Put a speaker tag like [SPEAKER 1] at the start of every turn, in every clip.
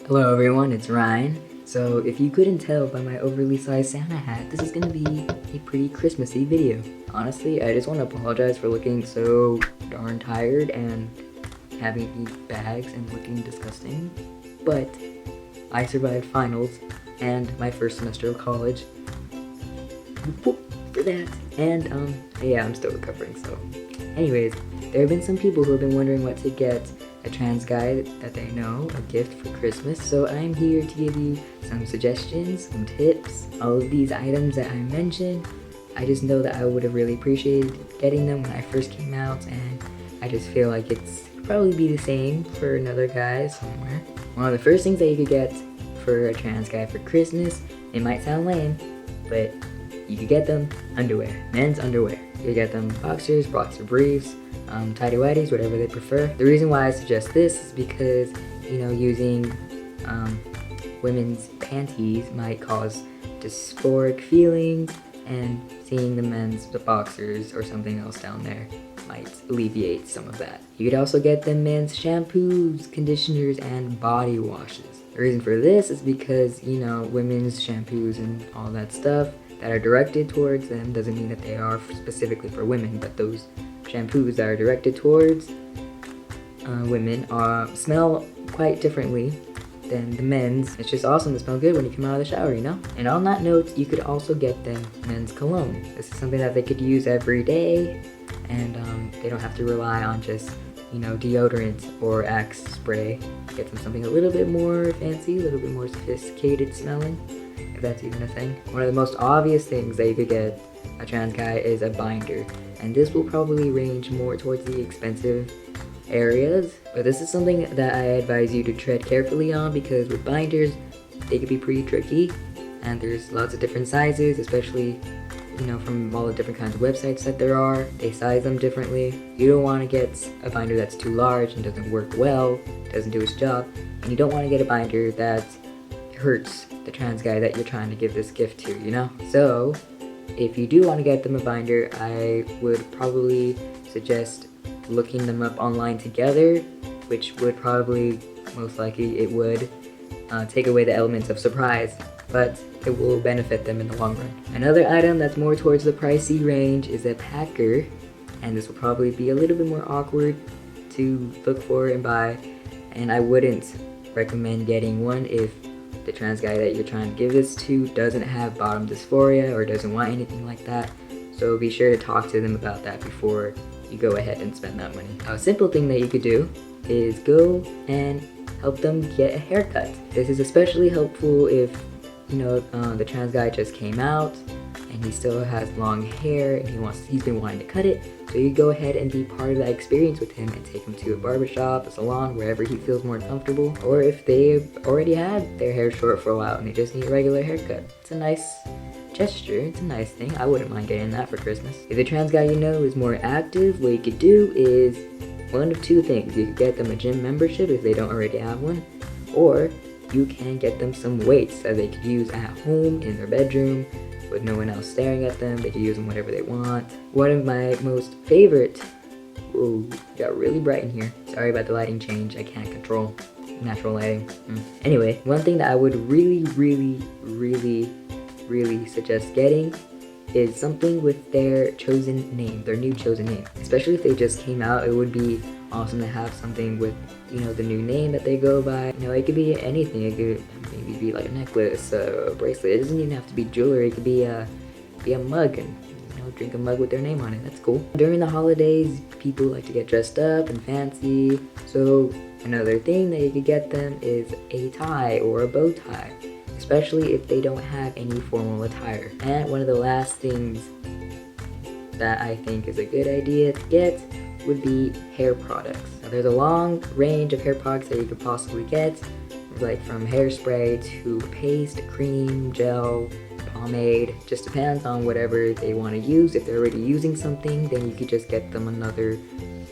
[SPEAKER 1] Hello everyone, it's Ryan. So if you couldn't tell by my overly sized Santa hat, this is gonna be a pretty Christmassy video. Honestly, I just want to apologize for looking so darn tired and having to eat bags and looking disgusting. But I survived finals and my first semester of college. Whoop for that. And yeah, I'm still recovering, so. Anyways, there have been some people who have been wondering what to get a trans guy that they know a gift for Christmas, so I'm here to give you some suggestions, some tips. All of these items that I mentioned, I just know that I would have really appreciated getting them when I first came out, and I just feel like it's probably be the same for another guy somewhere. One of the first things that you could get for a trans guy for Christmas, it might sound lame, but you could get them underwear, men's underwear. You could get them boxers, boxer briefs, tighty-whities, whatever they prefer. The reason why I suggest this is because, using women's panties might cause dysphoric feelings, and seeing the boxers or something else down there might alleviate some of that. You could also get them men's shampoos, conditioners, and body washes. The reason for this is because, women's shampoos and all that stuff that are directed towards them doesn't mean that they are specifically for women, but those shampoos that are directed towards women smell quite differently than the men's. It's just awesome to smell good when you come out of the shower, And on that note, you could also get them men's cologne. This is something that they could use every day, and they don't have to rely on just, deodorant or Axe spray. Get them something a little bit more fancy, a little bit more sophisticated smelling, if that's even a thing. One of the most obvious things that you could get a trans guy is a binder, and this will probably range more towards the expensive areas, but this is something that I advise you to tread carefully on, because with binders, they can be pretty tricky, and there's lots of different sizes, especially, from all the different kinds of websites that there are. They size them differently. You don't want to get a binder that's too large and doesn't work well, doesn't do its job, and you don't want to get a binder that hurts the trans guy that you're trying to give this gift to, So, if you do want to get them a binder, I would probably suggest looking them up online together, which would probably, most likely, it would take away the elements of surprise, but it will benefit them in the long run. Another item that's more towards the pricey range is a packer, and this will probably be a little bit more awkward to look for and buy, and I wouldn't recommend getting one if the trans guy that you're trying to give this to doesn't have bottom dysphoria or doesn't want anything like that, so be sure to talk to them about that before you go ahead and spend that money. A simple thing that you could do is go and help them get a haircut. This is especially helpful if, the trans guy just came out and he still has long hair and he's been wanting to cut it, so you go ahead and be part of that experience with him and take him to a barbershop, a salon, wherever he feels more comfortable. Or if they've already had their hair short for a while and they just need a regular haircut. It's a nice gesture, it's a nice thing. I wouldn't mind getting that for Christmas. If the trans guy is more active, what you could do is one of two things. You could get them a gym membership if they don't already have one, or you can get them some weights that they could use at home in their bedroom with no one else staring at them. They can use them whenever they want. One of my most favorite, whoa, got really bright in here. Sorry about the lighting change, I can't control natural lighting. Anyway, one thing that I would really suggest getting is something with their chosen name, their new chosen name. Especially if they just came out, it would be awesome to have something with, the new name that they go by. It could be anything. It could maybe be like a necklace, a bracelet. It doesn't even have to be jewelry. It could be a mug, and drink a mug with their name on it. That's cool. During the holidays, people like to get dressed up and fancy. So another thing that you could get them is a tie or a bow tie, especially if they don't have any formal attire. And one of the last things that I think is a good idea to get would be hair products. Now, there's a long range of hair products that you could possibly get, like from hairspray to paste, cream, gel, pomade. Just depends on whatever they want to use. If they're already using something, then you could just get them another,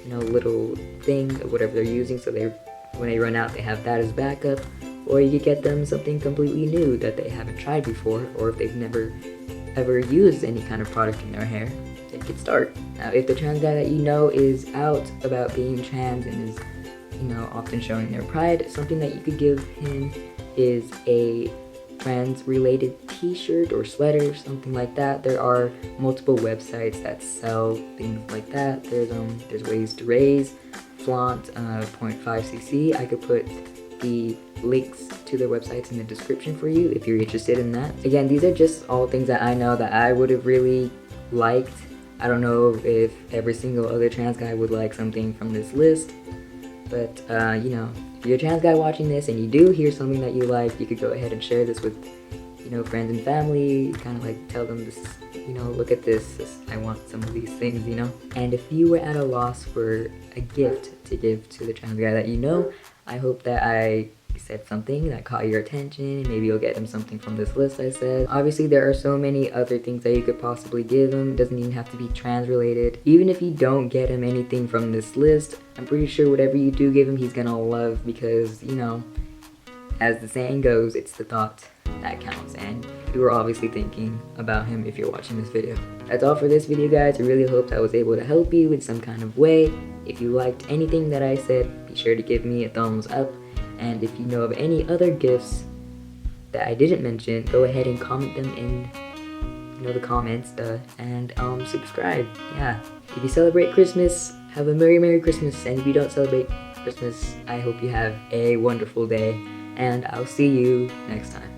[SPEAKER 1] little thing of whatever they're using, so when they run out, they have that as backup. Or you could get them something completely new that they haven't tried before, or if they've never ever used any kind of product in their hair, they could start. Now, if the trans guy that is out about being trans and is you know, often showing their pride. Something that you could give him is a trans-related t-shirt or sweater, something like that. There are multiple websites that sell things like that. There's ways to raise, flaunt, 0.5cc. I could put the links to their websites in the description for you if you're interested in that. Again, these are just all things that I know that I would have really liked. I don't know if every single other trans guy would like something from this list, but you know, if you're a trans guy watching this and you do hear something that you like, you could go ahead and share this with, you know, friends and family. Kind of like tell them this, you know, look at this, I want some of these things, you know. And if you were at a loss for a gift to give to the trans guy that you know, I hope that I said something that caught your attention. Maybe you'll get him something from this list I said. Obviously, there are so many other things that you could possibly give him. It doesn't even have to be trans related. Even if you don't get him anything from this list, I'm pretty sure whatever you do give him, he's gonna love, because, you know, as the saying goes, it's the thought that counts, and you were obviously thinking about him if you're watching this video. That's all for this video, guys. I really hoped I was able to help you in some kind of way. If you liked anything that I said, be sure to give me a thumbs up. And if you know of any other gifts that I didn't mention, go ahead and comment them in, you know, the comments, and subscribe. Yeah. If you celebrate Christmas, have a Merry Christmas. And if you don't celebrate Christmas, I hope you have a wonderful day. And I'll see you next time.